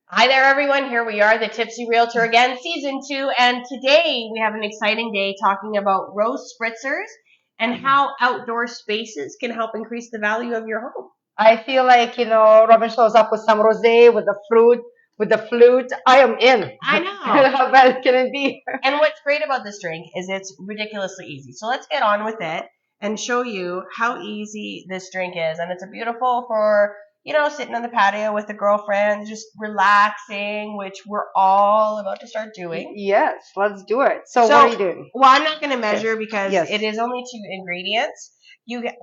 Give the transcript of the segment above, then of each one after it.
Hi there, everyone. Here we are, the Tipsy Realtor again, season 2. And today we have an exciting day talking about Rose Spritzers and how outdoor spaces can help increase the value of your home. I feel like, Robin shows up with some rosé, with the fruit, with the flute. I am in. I know. How bad can it be? And what's great about this drink is it's ridiculously easy. So let's get on with it and show you how easy this drink is. And it's a beautiful for, sitting on the patio with a girlfriend, just relaxing, which we're all about to start doing. Yes, let's do it. So what are you doing? Well, I'm not going to measure Yes. because Yes. it is only 2 ingredients.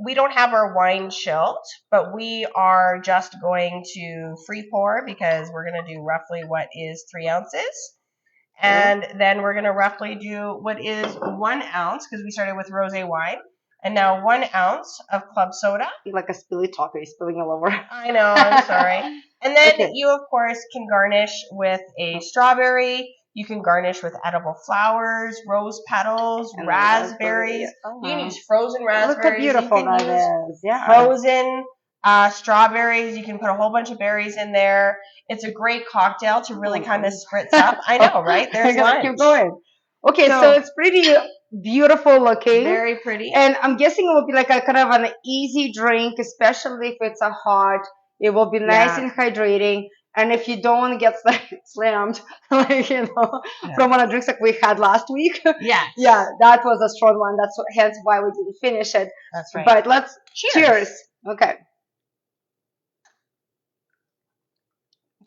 We don't have our wine chilled, but we are just going to free pour because we're going to do roughly what is 3 ounces. And then we're going to roughly do what is 1 ounce because we started with rosé wine. And now 1 ounce of club soda. Like a spilly talker, you're spilling all over. I know, I'm sorry. And then Okay. you, of course, can garnish with a strawberry. You can garnish with edible flowers, rose petals, And raspberries. raspberry. You can use frozen raspberries. Look how beautiful you can that use is. Yeah. frozen strawberries. You can put a whole bunch of berries in there. It's a great cocktail to really kind of spritz up. I know, right? There's I gotta lunch. keep going. Okay, so it's pretty beautiful looking. Very pretty. And I'm guessing it will be like a kind of an easy drink, especially if it's a hot. It will be nice and hydrating. And if you don't want to get slammed, like, from one of the drinks like we had last week. Yeah. Yeah, that was a strong one. That's hence why we didn't finish it. That's right. But let's cheers. Okay.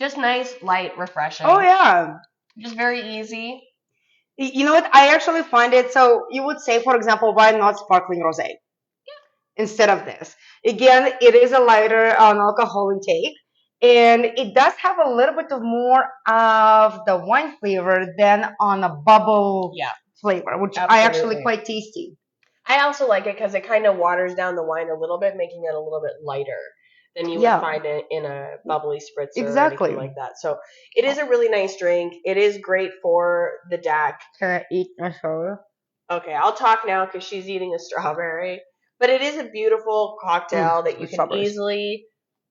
Just nice, light, refreshing. Oh, yeah. Just very easy. You know what? I actually find it, so you would say, for example, why not sparkling rosé instead of this? Again, it is a lighter alcohol intake, and it does have a little bit of more of the wine flavor than on a bubble flavor, which I actually quite tasty. I also like it because it kind of waters down the wine a little bit, making it a little bit lighter than you would find it in a bubbly spritzer or anything like that. So it is a really nice drink. It is great for the deck. Can I eat my soda? Okay, I'll talk now because she's eating a strawberry. But it is a beautiful cocktail that you can easily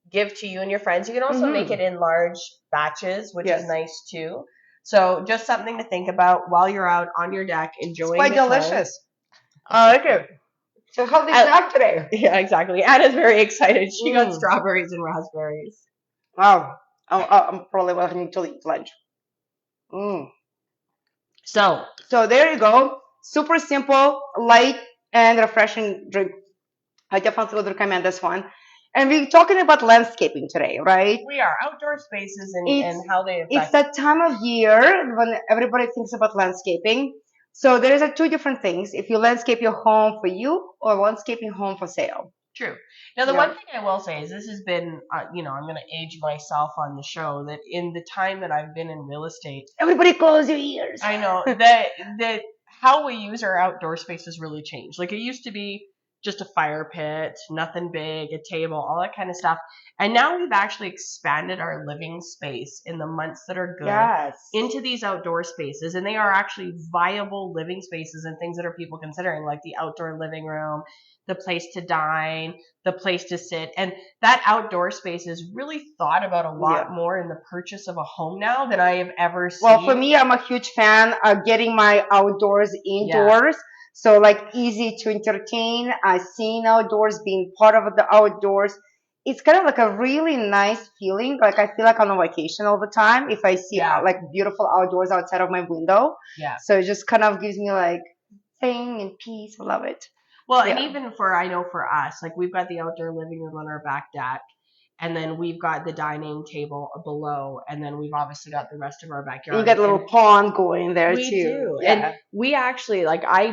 give to you and your friends. You can also make it in large batches, which is nice too. So just something to think about while you're out on your deck enjoying. It's quite delicious. I like it. So healthy snack today. Yeah, exactly. Anna's very excited. She got strawberries and raspberries. Wow. I'm probably going to need to eat lunch. So there you go. Super simple, light, and refreshing drink. I definitely would recommend this one. And we're talking about landscaping today, right? We are. Outdoor spaces and how they affect. It's that time of year when everybody thinks about landscaping. So there is two different things. If you landscape your home for you or landscaping home for sale. True. Now, the one thing I will say is this has been, I'm going to age myself on the show, that in the time that I've been in real estate. Everybody close your ears. I know. that how we use our outdoor spaces really changed. Like, it used to be just a fire pit, nothing big, a table, all that kind of stuff. And now we've actually expanded our living space in the months that are good into these outdoor spaces. And they are actually viable living spaces and things that are people considering, like the outdoor living room, the place to dine, the place to sit. And that outdoor space is really thought about a lot more in the purchase of a home now than I have ever seen. Well, for me, I'm a huge fan of getting my outdoors indoors. So like easy to entertain, seeing outdoors, being part of the outdoors. It's kind of like a really nice feeling. Like I feel like I'm on vacation all the time if I see like beautiful outdoors outside of my window. Yeah. So it just kind of gives me like thing and peace. I love it. Well, and even I know for us, like we've got the outdoor living room on our back deck. And then we've got the dining table below, and then we've obviously got the rest of our backyard. You got a little pond going there too. We do. Yeah. And we actually,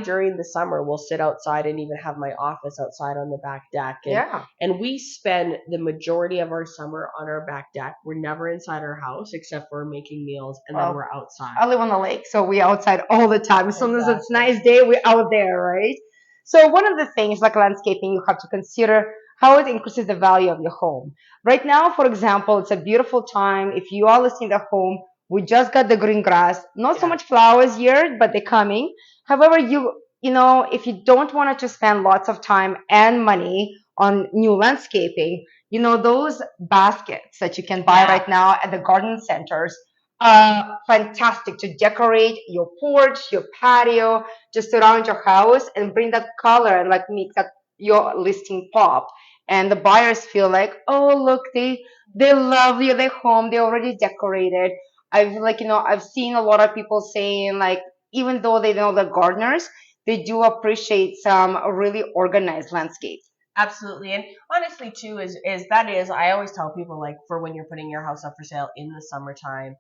during the summer, will sit outside and even have my office outside on the back deck. And, and we spend the majority of our summer on our back deck. We're never inside our house except for making meals, and then we're outside. I live on the lake, so we're outside all the time. As soon as it's a nice day, we're out there, right? So one of the things like landscaping, you have to consider how it increases the value of your home. Right now, for example, it's a beautiful time. If you are listing the home, we just got the green grass. Not so much flowers yet, but they're coming. However, you if you don't want to spend lots of time and money on new landscaping, those baskets that you can buy right now at the garden centers are fantastic to decorate your porch, your patio, just around your house and bring that color and like make that your listing pop. And the buyers feel like, oh, look, they love you, they're home, they're already decorated. I've seen a lot of people saying like, even though they know the gardeners, they do appreciate some really organized landscape. Absolutely. And honestly too is I always tell people like for when you're putting your house up for sale in the summertime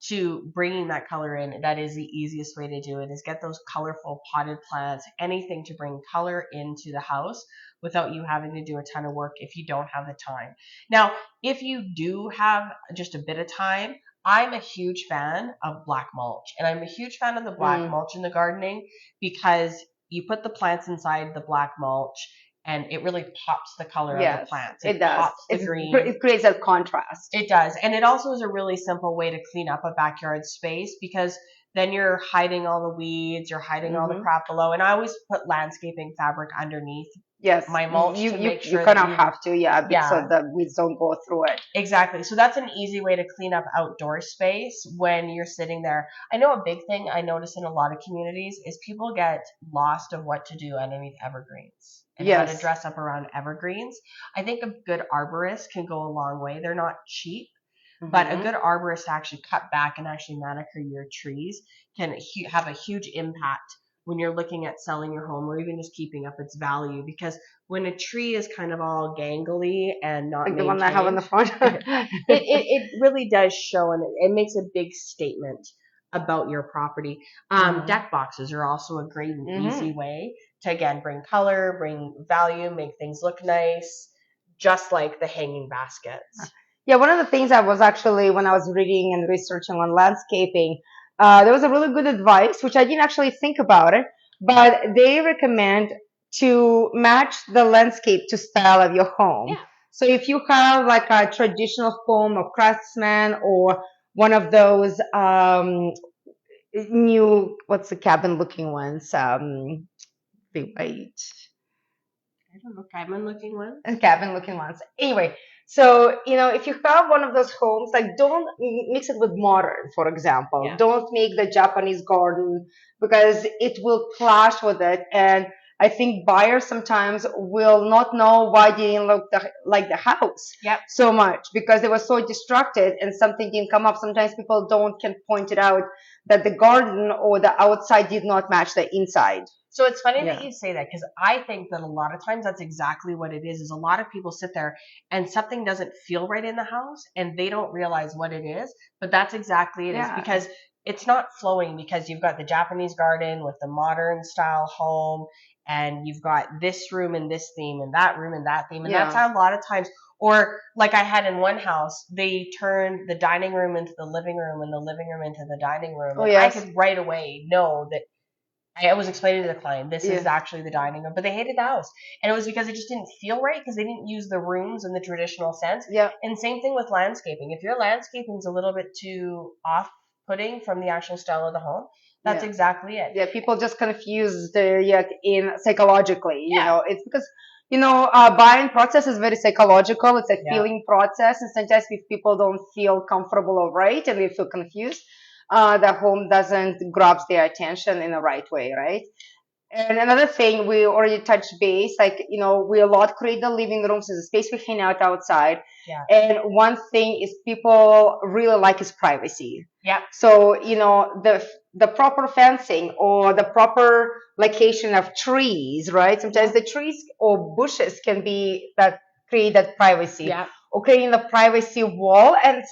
to bringing that color in, that is the easiest way to do it is get those colorful potted plants, anything to bring color into the house without you having to do a ton of work if you don't have the time. Now, if you do have just a bit of time, I'm a huge fan of black mulch, and I'm a huge fan of the black mulch in the gardening because you put the plants inside the black mulch and it really pops the color of the plants. It does. Pops the green. It creates a contrast. It does. And it also is a really simple way to clean up a backyard space because then you're hiding all the weeds, you're hiding all the crap below. And I always put landscaping fabric underneath my mulch to make sure you kind of have to, so the weeds don't go through it. Exactly. So that's an easy way to clean up outdoor space when you're sitting there. I know a big thing I notice in a lot of communities is people get lost of what to do underneath evergreens and how to dress up around evergreens. I think a good arborist can go a long way. They're not cheap, but a good arborist to actually cut back and actually manicure your trees can have a huge impact when you're looking at selling your home or even just keeping up its value. Because when a tree is kind of all gangly and not like the one I have in the front, it really does show, and it makes a big statement about your property. Deck boxes are also a great and easy way to, again, bring color, bring value, make things look nice, just like the hanging baskets. Yeah, one of the things I was actually, when I was reading and researching on landscaping, there was a really good advice, which I didn't actually think about it, but they recommend to match the landscape to style of your home. Yeah. So if you have like a traditional home of craftsman or one of those new, what's the cabin looking ones? Wait. I don't know, cabin looking ones? Cabin looking ones. Anyway, so, if you have one of those homes, like don't mix it with modern, for example. Yeah. Don't make the Japanese garden because it will clash with it. And I think buyers sometimes will not know why they didn't look like the house so much because they were so distracted and something didn't come up. Sometimes people can point it out that the garden or the outside did not match the inside. So it's funny that you say that because I think that a lot of times that's exactly what it is a lot of people sit there and something doesn't feel right in the house and they don't realize what it is, but that's exactly it is because it's not flowing because you've got the Japanese garden with the modern style home and you've got this room and this theme and that room and that theme. And that's how a lot of times, or like I had in one house, they turned the dining room into the living room and the living room into the dining room. And I could right away know that I was explaining to the client, this is actually the dining room, but they hated the house. And it was because it just didn't feel right because they didn't use the rooms in the traditional sense. Yeah. And same thing with landscaping. If your landscaping is a little bit too off-putting from the actual style of the home, that's exactly it. Yeah, people just confuse in psychologically, it's because, buying process is very psychological. It's a feeling process. And sometimes if people don't feel comfortable or right and they feel confused, the home doesn't grab their attention in the right way, right? And another thing, we already touched base, like, we a lot create the living rooms as a space we hang out outside. Yeah. And one thing is people really like is privacy. Yeah. So, the proper fencing or the proper location of trees, right? Sometimes the trees or bushes can be that create that privacy. Yeah. Or creating the privacy wall. And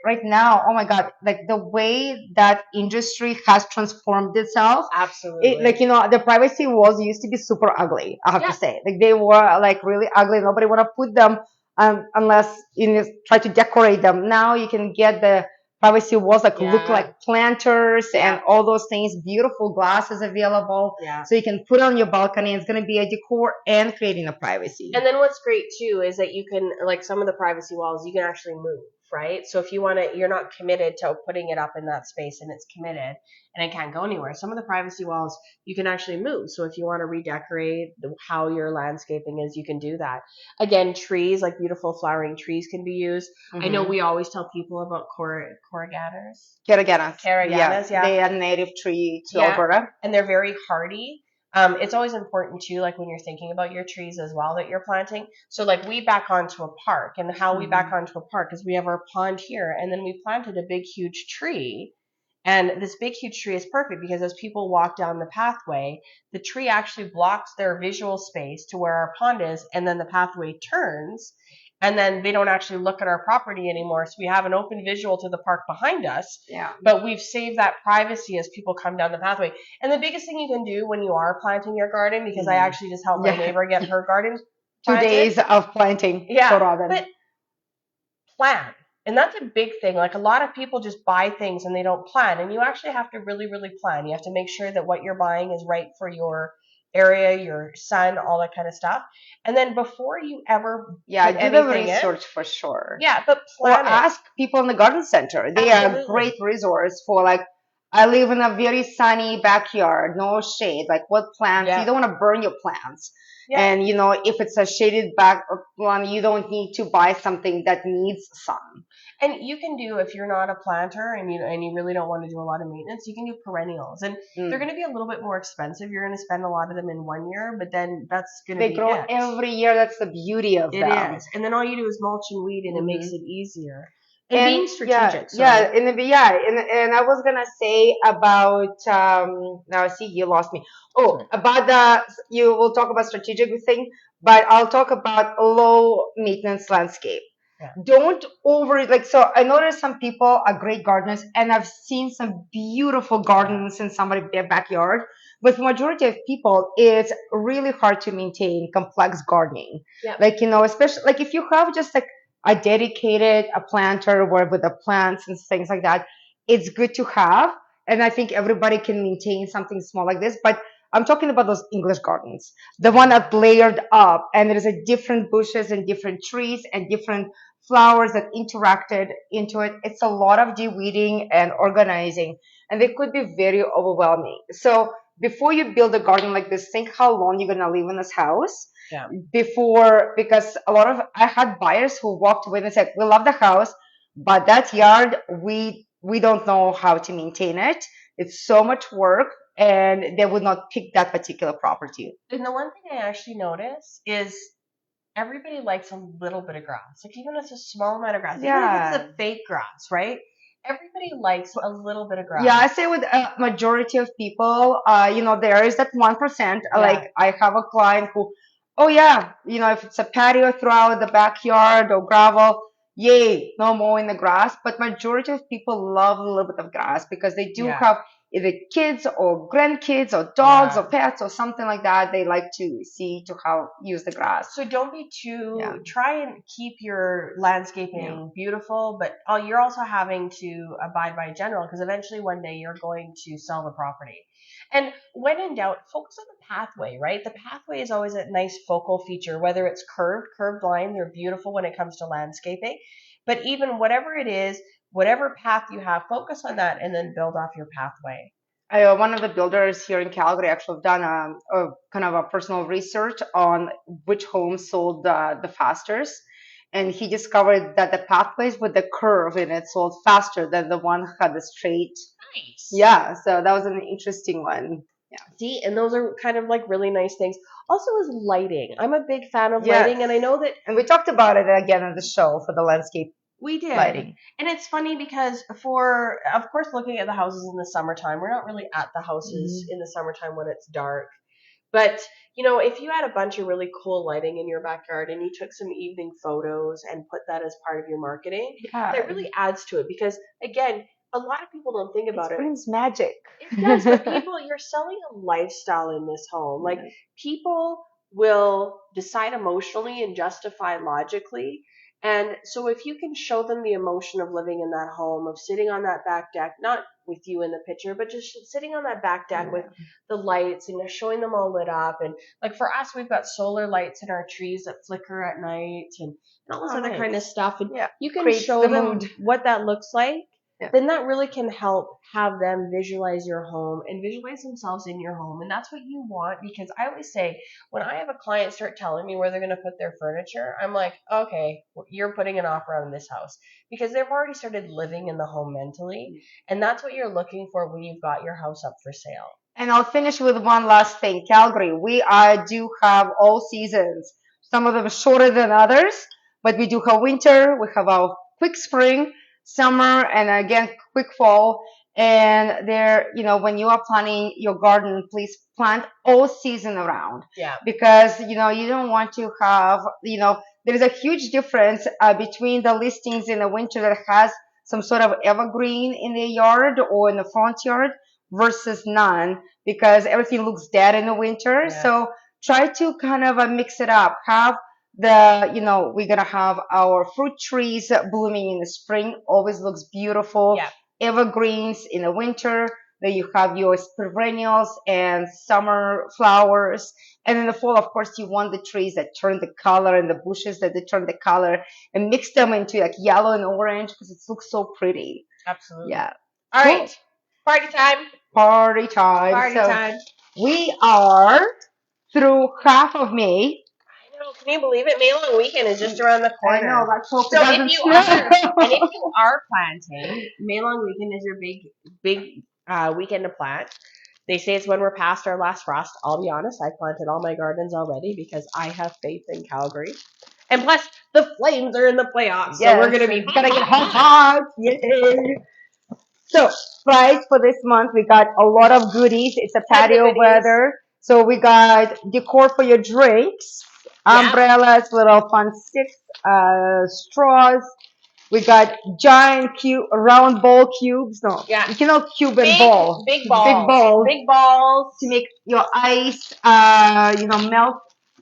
right now, oh my God, like the way that industry has transformed itself. Absolutely. The privacy walls used to be super ugly, I have to say. Like they were like really ugly. Nobody want to put them unless you try to decorate them. Now you can get the privacy walls look like planters and all those things. Beautiful glasses available. Yeah. So you can put it on your balcony. It's going to be a decor and creating a privacy. And then what's great too is that you can, like some of the privacy walls, you can actually move. right? So if you want to, you're not committed to putting it up in that space and it's committed and it can't go anywhere. Some of the privacy walls you can actually move. So if you want to redecorate how your landscaping is, you can do that. Again, trees, like beautiful flowering trees, can be used. I know we always tell people about corrugators. Caraganas. Yeah. They are native tree to Yeah. Alberta. And they're very hardy. It's always important too, like when you're thinking about your trees as well that you're planting. So like we back onto a park, and how we back onto a park is we have our pond here, and then we planted a big huge tree. And this big huge tree is perfect because as people walk down the pathway, the tree actually blocks their visual space to where our pond is, and then the pathway turns, and then they don't actually look at our property anymore. So we have an open visual to the park behind us. Yeah. But we've saved that privacy as people come down the pathway. And the biggest thing you can do when you are planting your garden, because I actually just helped my neighbor get her garden planted. 2 days of planting. Yeah. Robin. But plan. And that's a big thing. Like a lot of people just buy things and they don't plan. And you actually have to really, really plan. You have to make sure that what you're buying is right for your area, your sun, all that kind of stuff. And then before you ever do the research for sure. Yeah, but plan or ask people in the garden center. They are a great resource for like, I live in a very sunny backyard, no shade. Like what plants? You don't want to burn your plants. Yeah. And if it's a shaded back lawn, you don't need to buy something that needs sun. And you can do, if you're not a planter and you really don't want to do a lot of maintenance, you can do perennials. And they're going to be a little bit more expensive. You're going to spend a lot of them in 1 year, but then that's going to be They grow every year. That's the beauty of them. It is. And then all you do is mulch and weed, and it makes it easier. And being strategic. And I was gonna say about now see you lost me. About you will talk about strategic thing, but I'll talk about low maintenance landscape. Yeah. Don't so I noticed some people are great gardeners, and I've seen some beautiful gardens in somebody's backyard. But for majority of people, it's really hard to maintain complex gardening. Yeah. Especially like if you have just like a dedicated planter with the plants and things like that, it's good to have. And I think everybody can maintain something small like this. But I'm talking about those English gardens, the one that layered up, and there's a different bushes and different trees and different flowers that interacted into it. It's a lot of de-weeding and organizing, and they could be very overwhelming. So before you build a garden like this, think how long you're gonna live in this house. Yeah. Because I had buyers who walked away and said, we love the house, but that yard, we don't know how to maintain it. It's so much work, and they would not pick that particular property. And the one thing I actually notice is everybody likes a little bit of grass. Like even if it's a small amount of grass, even if it's a fake grass, right? Everybody likes a little bit of grass. Yeah, I say with a majority of people, there is that 1%. Like I have a client who, if it's a patio throughout the backyard or gravel, yay, no mowing the grass. But majority of people love a little bit of grass because they do have either kids or grandkids or dogs or pets or something like that. They like to see how use the grass. So don't be try and keep your landscaping beautiful, but you're also having to abide by general, because eventually one day you're going to sell the property. And when in doubt, focus on the pathway, right? The pathway is always a nice focal feature, whether it's curved lines are beautiful when it comes to landscaping. But even whatever it is, whatever path you have, focus on that and then build off your pathway. One of the builders here in Calgary actually done a kind of a personal research on which homes sold the fastest. And he discovered that the pathways with the curve in it sold faster than the one had the straight. Nice. Yeah, so that was an interesting one. Yeah. See, and those are kind of like really nice things. Also is lighting. I'm a big fan of lighting, and I know that... And we talked about it again on the show for the landscape. We did. Lighting. And it's funny because of course, looking at the houses in the summertime, we're not really at the houses in the summertime when it's dark. But, if you had a bunch of really cool lighting in your backyard and you took some evening photos and put that as part of your marketing, that really adds to it. Because, again, a lot of people don't think about it. It brings magic. It does, but you're selling a lifestyle in this home. Like, people will decide emotionally and justify logically. And so if you can show them the emotion of living in that home, of sitting on that back deck, not with you in the picture, but just sitting on that back deck with the lights and showing them all lit up. And like for us, we've got solar lights in our trees that flicker at night and all this other kind of stuff. And you can show them what that looks like. Then that really can help have them visualize your home and visualize themselves in your home. And that's what you want, because I always say, when I have a client start telling me where they're going to put their furniture, I'm like, okay, you're putting an offer on this house, because they've already started living in the home mentally. And that's what you're looking for when you've got your house up for sale. And I'll finish with one last thing. Calgary, we do have all seasons. Some of them are shorter than others, but we do have winter, we have our quick spring, summer, and again, quick fall. And there, when you are planning your garden, please plant all season around. Yeah. Because, you don't want to have, there's a huge difference between the listings in the winter that has some sort of evergreen in the yard or in the front yard versus none, because everything looks dead in the winter. Yeah. So try to kind of mix it up. Have we're gonna have our fruit trees blooming in the spring, always looks beautiful. Yeah. Evergreens in the winter. Then you have your perennials and summer flowers. And in the fall, of course, you want the trees that turn the color and the bushes that they turn the color, and mix them into like yellow and orange, because it looks so pretty. Absolutely. Yeah. All right. Party time. Party time. Party time. We are through half of May. I know. Can you believe it? May Long Weekend is just around the corner. I know. Let's hope so if you are planting, May Long Weekend is your big weekend to plant. They say it's when we're past our last frost. I'll be honest, I planted all my gardens already because I have faith in Calgary. And plus, the Flames are in the playoffs, so we're gonna get hot. Yay! So, price for this month, we got a lot of goodies. It's a patio weather. So we got decor for your drinks, umbrellas, little fun sticks, straws. We got giant round ball cubes. No, you cannot cube and ball. Big balls to make your ice, melt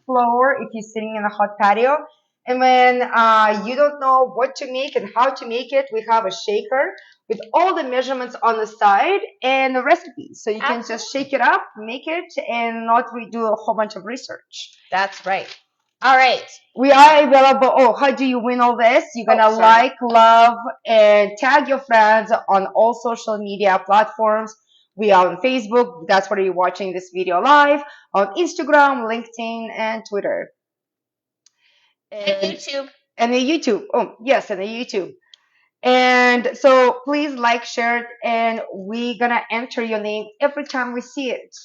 floor if you're sitting in a hot patio. And when you don't know what to make and how to make it, we have a shaker with all the measurements on the side and the recipes. So you can just shake it up, make it, and not redo a whole bunch of research. That's right. All right. We are available. Oh, how do you win all this? You're going to like, love, and tag your friends on all social media platforms. We are on Facebook. That's where you're watching this video live. On Instagram, LinkedIn, and Twitter. And YouTube. And the YouTube. Oh, yes, and the YouTube. And so please like, share it, and we're going to enter your name every time we see it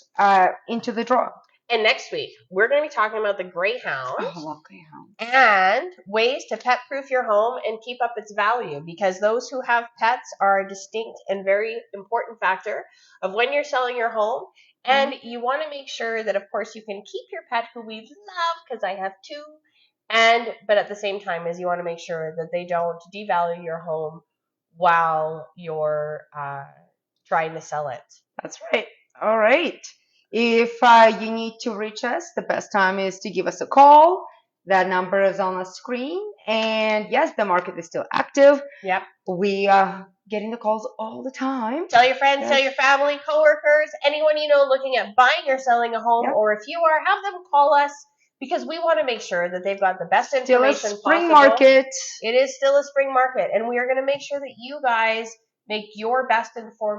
into the draw. And next week, we're going to be talking about the greyhound. Oh, I love greyhound. And ways to pet-proof your home and keep up its value, because those who have pets are a distinct and very important factor of when you're selling your home. And you want to make sure that, of course, you can keep your pet, who we love, because I have two. But at the same time, is you want to make sure that they don't devalue your home while you're trying to sell it. That's right. All right. If you need to reach us, the best time is to give us a call. That number is on the screen. And yes, the market is still active. Yep. We are getting the calls all the time. Tell your friends, tell your family, coworkers, anyone you know looking at buying or selling a home, or if you are, have them call us, because we want to make sure that they've got the best information possible. Still a spring possible. Market. It is still a spring market, and we are going to make sure that you guys make your best informed